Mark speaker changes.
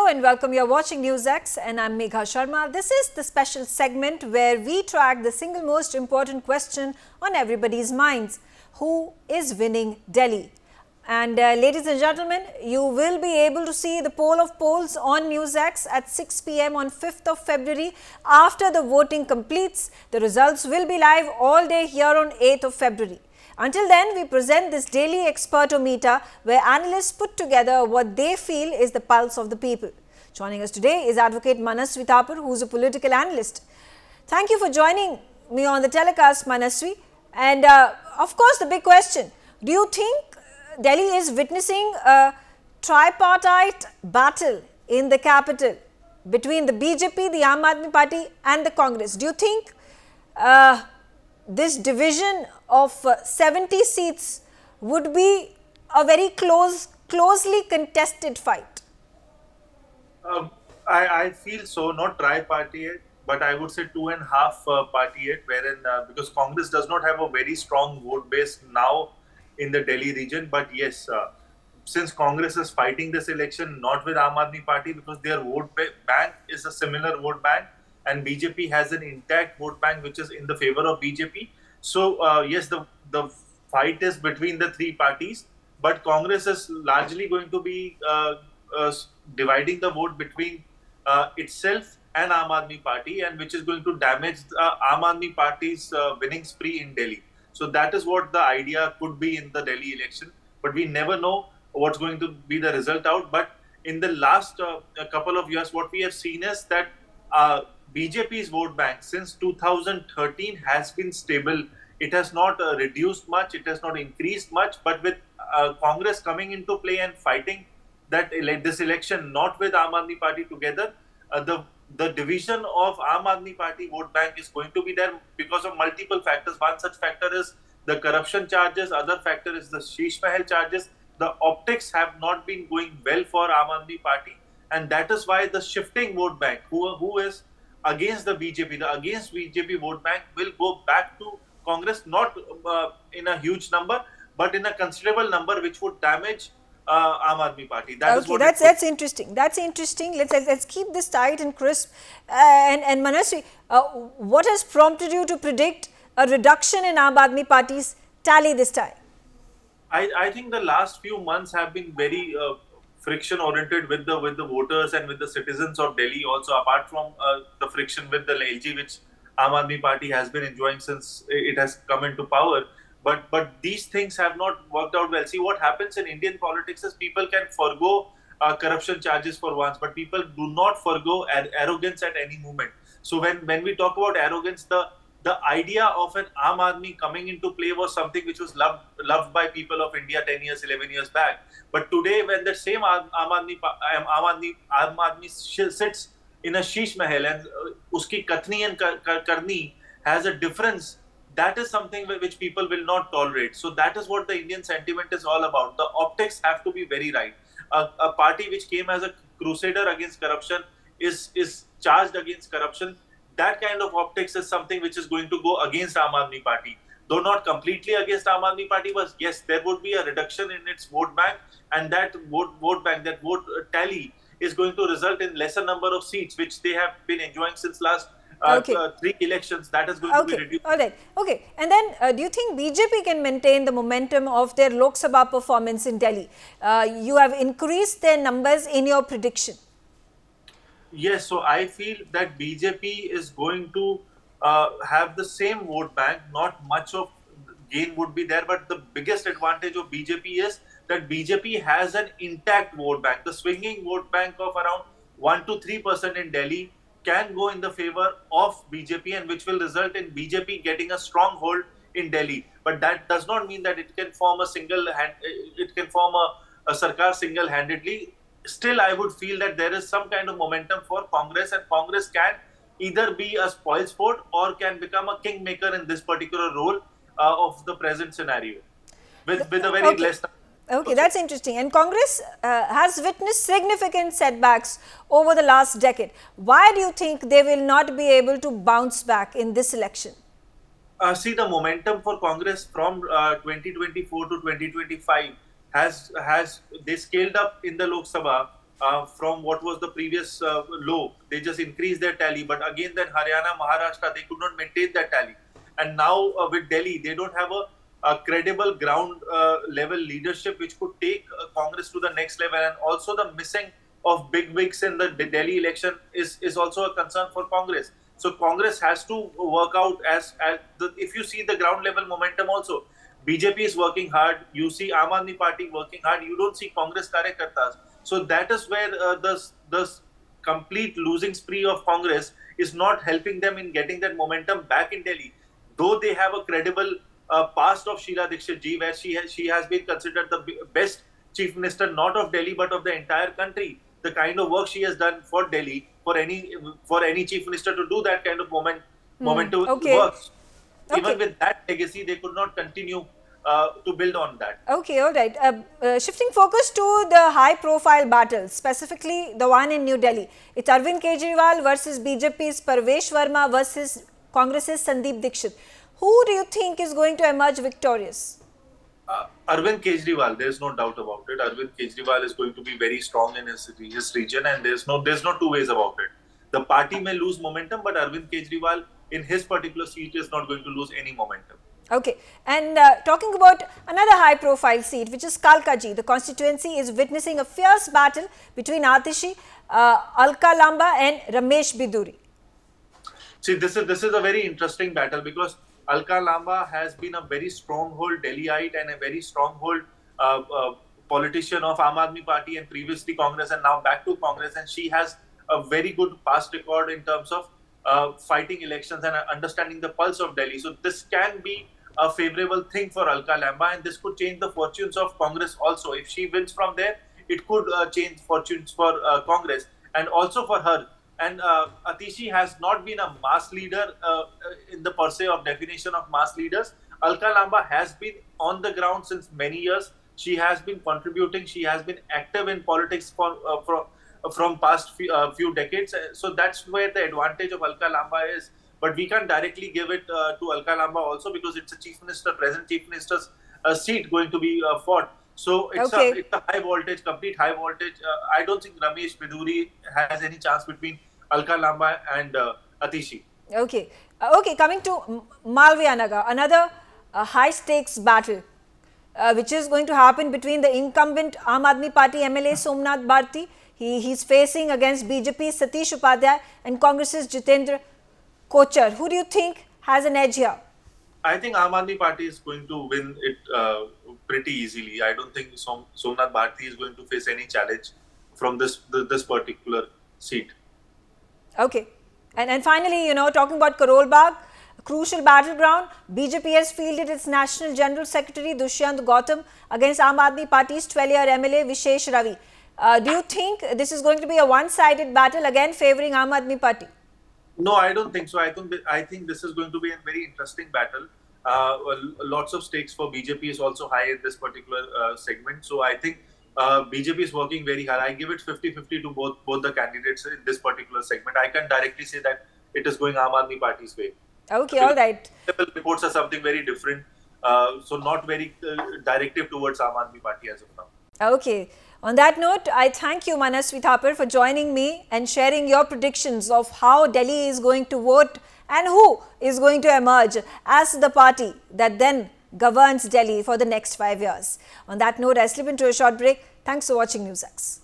Speaker 1: Hello and welcome. You're watching NewsX and I'm Megha Sharma. This is the special segment where we track the single most important question on everybody's minds. Who is winning Delhi? And ladies and gentlemen, you will be able to see the poll of polls on NewsX at 6 p.m. on 5th of February. After the voting completes, the results will be live all day here on 8th of February. Until then, we present this daily expertometer where analysts put together what they feel is the pulse of the people. Joining us today is Adv Manasvi Thapar, who is a political analyst. Thank you for joining me on the telecast, Manasvi. And of course, the big question, do you think Delhi is witnessing a tripartite battle in the capital between the BJP, the Aam Aadmi Party and the Congress? Do you think this division of 70 seats would be a very closely contested fight?
Speaker 2: I feel so, not tripartite, but I would say 2.5 partiate, wherein because Congress does not have a very strong vote base now in the Delhi region. But yes, since Congress is fighting this election not with Aam Aadmi Party because their vote bank is a similar vote bank, and BJP has an intact vote bank which is in the favor of BJP. So yes, the fight is between the three parties, but Congress is largely going to be dividing the vote between itself and Aam Aadmi Party, and which is going to damage Aam Aadmi Party's winning spree in Delhi. So that is what the idea could be in the Delhi election, but we never know what's going to be the result out. But in the last couple of years, what we have seen is that BJP's vote bank since 2013 has been stable. It has not reduced much, it has not increased much, but with Congress coming into play and fighting this election not with Aam Aadmi Party together, the division of Aam Aadmi Party vote bank is going to be there because of multiple factors. One such factor is the corruption charges, other factor is the Sheesh Mahal charges. The optics have not been going well for Aam Aadmi Party, and that is why the shifting vote bank, who is against the BJP, the against BJP vote bank will go back to Congress, not in a huge number, but in a considerable number, which would damage Aam Aadmi Party.
Speaker 1: That's interesting. That's interesting. Let's keep this tight and crisp. And Manasvi, what has prompted you to predict a reduction in Aam Aadmi Party's tally this time?
Speaker 2: I think the last few months have been very friction oriented with the voters and with the citizens of Delhi. Also, apart from the friction with the LG, which Aam Aadmi Party has been enjoying since it has come into power. But these things have not worked out well. See, what happens in Indian politics is people can forgo corruption charges for once, but people do not forgo arrogance at any moment. So when we talk about arrogance, the idea of an Aam Aadmi coming into play was something which was loved by people of India 10 years, 11 years back. But today, when the same Aam Aadmi sits in a Sheesh Mahal and uski kathni and karni has a difference, that is something which people will not tolerate. So that is what the Indian sentiment is all about. The optics have to be very right. A party which came as a crusader against corruption is charged against corruption. That kind of optics is something which is going to go against Aam Aadmi Party. Though not completely against Aam Aadmi Party, but yes, there would be a reduction in its vote bank, and that vote bank, that vote tally is going to result in lesser number of seats, which they have been enjoying since last 3 elections. That is going to be reduced.
Speaker 1: All right. Okay. And then do you think BJP can maintain the momentum of their Lok Sabha performance in Delhi? You have increased their numbers in your prediction.
Speaker 2: Yes, so I feel that BJP is going to have the same vote bank. Not much of gain would be there, but the biggest advantage of BJP is that BJP has an intact vote bank. The swinging vote bank of around 1 to 3% in Delhi can go in the favor of BJP, and which will result in BJP getting a strong hold in Delhi. But that does not mean that it can form a sarkar single-handedly. Still, I would feel that there is some kind of momentum for Congress, and Congress can either be a spoilsport or can become a kingmaker in this particular role of the present scenario with a very less.
Speaker 1: Okay, that's interesting. And Congress has witnessed significant setbacks over the last decade. Why do you think they will not be able to bounce back in this election?
Speaker 2: See, the momentum for Congress from 2024 to 2025 has they scaled up in the Lok Sabha from what was the previous low. They just increased their tally. But again, then Haryana, Maharashtra, they could not maintain that tally. And now with Delhi, they don't have a credible ground level leadership which could take Congress to the next level. And also the missing of big wigs in the Delhi election is also a concern for Congress. So Congress has to work out if you see the ground level momentum also. BJP is working hard. You see Aam Aadmi Party working hard. You don't see Congress Karyakartas. So that is where the complete losing spree of Congress is not helping them in getting that momentum back in Delhi. Though they have a credible past of Sheila Dikshit ji, where she has been considered the best chief minister, not of Delhi but of the entire country. The kind of work she has done for Delhi, for any chief minister to do that kind of momentum work. Even with that legacy, they could not continue to build on that.
Speaker 1: Okay, all right. Shifting focus to the high-profile battle, specifically the one in New Delhi. It's Arvind Kejriwal versus BJP's Parvesh Verma versus Congress's Sandeep Dixit. Who do you think is going to emerge victorious?
Speaker 2: Arvind Kejriwal, there's no doubt about it. Arvind Kejriwal is going to be very strong in his region, and there's no two ways about it. The party may lose momentum, but Arvind Kejriwal in his particular seat is not going to lose any momentum.
Speaker 1: Okay, and talking about another high-profile seat, which is Kalkaji, the constituency is witnessing a fierce battle between Atishi, Alka Lamba and Ramesh Biduri.
Speaker 2: See, this is a very interesting battle because Alka Lamba has been a very stronghold Delhiite and a very stronghold politician of Aam Aadmi Party and previously Congress and now back to Congress, and she has a very good past record in terms of fighting elections and understanding the pulse of Delhi. So this can be a favorable thing for Alka Lamba, and this could change the fortunes of Congress also. If she wins from there, it could change fortunes for Congress and also for her. And Atishi has not been a mass leader in the per se of definition of mass leaders. Alka Lamba has been on the ground since many years. She has been contributing. She has been active in politics from past few decades. So that's where the advantage of Alka Lamba is. But we can't directly give it to Alka Lamba also because it's a chief minister, present chief minister's seat going to be fought. So it's a high voltage, complete high voltage. I don't think Ramesh Biduri has any chance between Alka Lamba and Atishi.
Speaker 1: Okay. Coming to Malviya Nagar, another high stakes battle which is going to happen between the incumbent Aam Aadmi Party MLA Somnath Bharti. He's facing against BJP's Satish Upadhyay and Congress's Jitendra Kochar. Who do you think has an edge here?
Speaker 2: I think Aam Aadmi Party is going to win it pretty easily. I don't think Somnath Bharti is going to face any challenge from this particular seat.
Speaker 1: Okay. And finally, talking about Karol Bagh, a crucial battleground, BJP has fielded its National General Secretary Dushyant Gautam against Aam Aadmi Party's 12-year MLA Vishesh Ravi. Do you think this is going to be a one-sided battle again favoring Aam Aadmi Party?
Speaker 2: No, I don't think so. I think this is going to be a very interesting battle. Lots of stakes for BJP is also high in this particular segment. So I think BJP is working very hard. I give it 50-50 to both the candidates in this particular segment. I can directly say that it is going Aam Aadmi Party's way.
Speaker 1: Okay, all right.
Speaker 2: Reports are something very different. So not very directive towards Aam Aadmi Party as of now.
Speaker 1: Okay. On that note, I thank you, Manasvi Thapar, for joining me and sharing your predictions of how Delhi is going to vote and who is going to emerge as the party that then governs Delhi for the next 5 years. On that note, I slip into a short break. Thanks for watching NewsX.